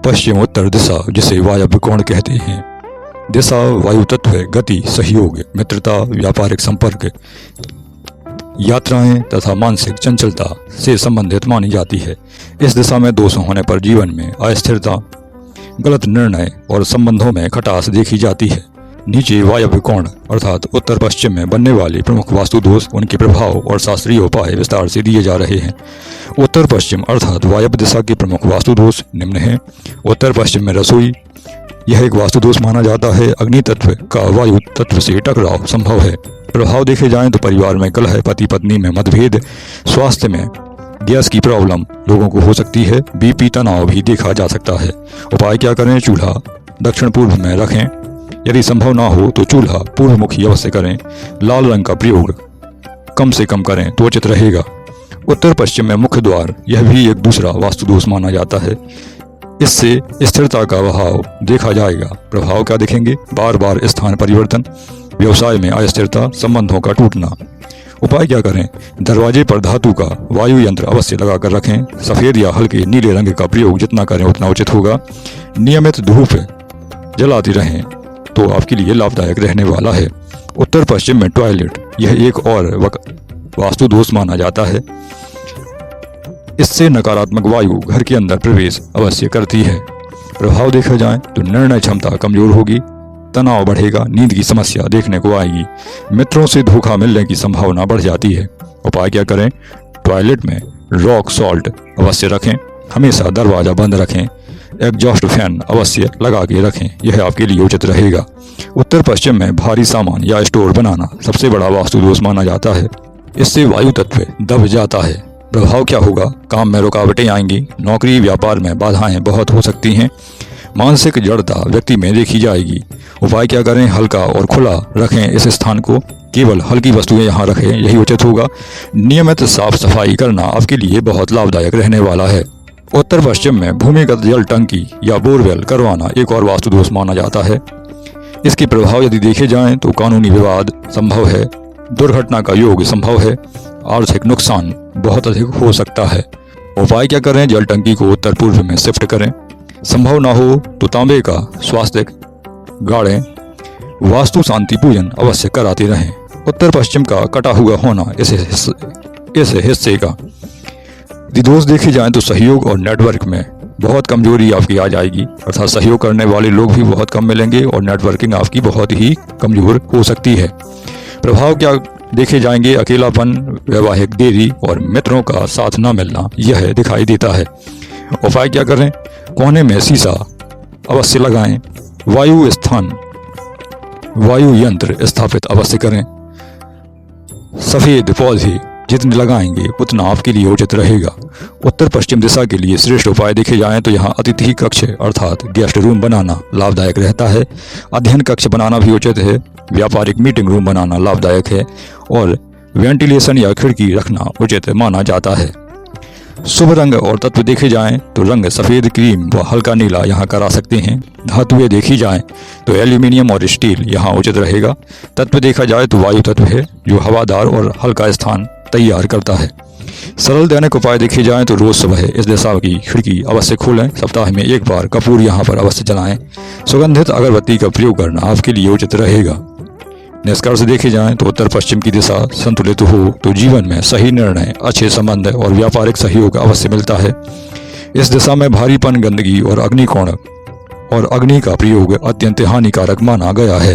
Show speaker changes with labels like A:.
A: पश्चिम उत्तर दिशा, जिसे वायव्य कोण कहते हैं। दिशा वायु तत्व गति, सहयोग, मित्रता, व्यापारिक संपर्क, यात्राएं तथा मानसिक चंचलता से संबंधित मानी जाती है। इस दिशा में दोष होने पर जीवन में अस्थिरता, गलत निर्णय और संबंधों में खटास देखी जाती है। नीचे वायव्य कोण अर्थात उत्तर पश्चिम में बनने वाले प्रमुख वास्तु दोष, उनके प्रभाव और शास्त्रीय उपाय विस्तार से दिए जा रहे हैं। उत्तर पश्चिम अर्थात वायव्य दिशा के प्रमुख वास्तु दोष निम्न हैं। उत्तर पश्चिम में रसोई, यह एक वास्तु दोष माना जाता है। अग्नि तत्व का वायु तत्व से टकराव संभव है। प्रभाव देखे जाएं तो परिवार में कलह, पति पत्नी में मतभेद, स्वास्थ्य में गैस की प्रॉब्लम लोगों को हो सकती है। बीपी, तनाव भी देखा जा सकता है। उपाय क्या करें? चूल्हा दक्षिण पूर्व में रखें। यदि संभव ना हो तो चूल्हा पूर्व मुखी अवश्य करें। लाल रंग का प्रयोग कम से कम करें तो उचित रहेगा। उत्तर पश्चिम में मुख्य द्वार, यह भी एक दूसरा वास्तु दोष माना जाता है। इससे स्थिरता का अभाव देखा जाएगा। प्रभाव क्या दिखेंगे? बार बार स्थान परिवर्तन, व्यवसाय में अस्थिरता, संबंधों का टूटना। उपाय क्या करें? दरवाजे पर धातु का वायु यंत्र अवश्य लगाकर रखें। सफेद या हल्के नीले रंग का प्रयोग जितना करें उतना उचित होगा। नियमित धूप जलाती रहें तो आपके लिए लाभदायक रहने वाला है। उत्तर पश्चिम में टॉयलेट, यह एक और वास्तु दोष माना जाता है। इससे नकारात्मक वायु घर के अंदर प्रवेश अवश्य करती है। प्रभाव देखा जाए तो निर्णय क्षमता कमजोर होगी, तनाव बढ़ेगा, नींद की समस्या देखने को आएगी, मित्रों से धोखा मिलने की संभावना बढ़ जाती है। उपाय क्या करें? टॉयलेट में रॉक सॉल्ट अवश्य रखें। हमेशा दरवाजा बंद रखें। एग्जॉस्ट फैन अवश्य लगा के रखें, यह आपके लिए उचित रहेगा। उत्तर पश्चिम में भारी सामान या स्टोर बनाना सबसे बड़ा वास्तु दोष माना जाता है। इससे वायु तत्व दब जाता है। प्रभाव क्या होगा? काम में रुकावटें आएंगी, नौकरी व्यापार में बाधाएं बहुत हो सकती हैं, मानसिक जड़ता व्यक्ति में देखी जाएगी। उपाय क्या करें? हल्का और खुला रखें इस स्थान को, केवल हल्की वस्तुएं यहाँ रखें, यही उचित होगा। नियमित साफ सफाई करना आपके लिए बहुत लाभदायक रहने वाला है। उत्तर पश्चिम में भूमिगत जल टंकी या बोरवेल करवाना एक और वास्तु दोष माना जाता है। इसके प्रभाव यदि देखे जाएं तो कानूनी विवाद संभव है, दुर्घटना का योग संभव है, आर्थिक नुकसान बहुत अधिक हो सकता है। उपाय क्या करें? जल टंकी को उत्तर पूर्व में शिफ्ट करें। संभव ना हो तो तांबे का स्वास्तिक गाड़ें। वास्तु शांति पूजन अवश्य कराते रहें। उत्तर पश्चिम का कटा हुआ होना इस हिस्से का यदि दोष देखे जाएं तो सहयोग और नेटवर्क में बहुत कमजोरी आपकी आ जाएगी, अर्थात सहयोग करने वाले लोग भी बहुत कम मिलेंगे और नेटवर्किंग आपकी बहुत ही कमजोर हो सकती है। प्रभाव क्या देखे जाएंगे? अकेलापन, वैवाहिक देरी और मित्रों का साथ न मिलना यह दिखाई देता है। उपाय क्या करें? कोने में शीशा अवश्य लगाएं। वायु यंत्र स्थापित अवश्य करें। सफेद पौधे जितने लगाएंगे उतना आपके लिए उचित रहेगा। उत्तर पश्चिम दिशा के लिए श्रेष्ठ उपाय देखे जाएं तो यहाँ अतिथि कक्ष अर्थात गेस्ट रूम बनाना लाभदायक रहता है। अध्ययन कक्ष बनाना भी उचित है। व्यापारिक मीटिंग रूम बनाना लाभदायक है और वेंटिलेशन या खिड़की रखना उचित माना जाता है। शुभ रंग और तत्व देखे जाएं तो रंग सफेद, क्रीम व हल्का नीला यहाँ करा सकते हैं। धातुएं देखी जाएं तो एल्यूमिनियम और स्टील यहाँ उचित रहेगा। तत्व देखा जाए तो वायु तत्व है जो हवादार और हल्का स्थान तैयार करता है। सरल दैनिक उपाय देखे जाएं तो रोज सुबह इस दिशा की खिड़की अवश्य खोलें। सप्ताह में एक बार कपूर यहाँ पर अवश्य जलाएं। सुगंधित अगरबत्ती का प्रयोग करना आपके लिए उचित रहेगा। निष्कर्ष देखे जाएं तो उत्तर पश्चिम की दिशा संतुलित हो तो जीवन में सही निर्णय, अच्छे संबंध और व्यापारिक सहयोग अवश्य मिलता है। इस दिशा में भारीपन, गंदगी और अग्नि का प्रयोग अत्यंत हानिकारक माना गया है।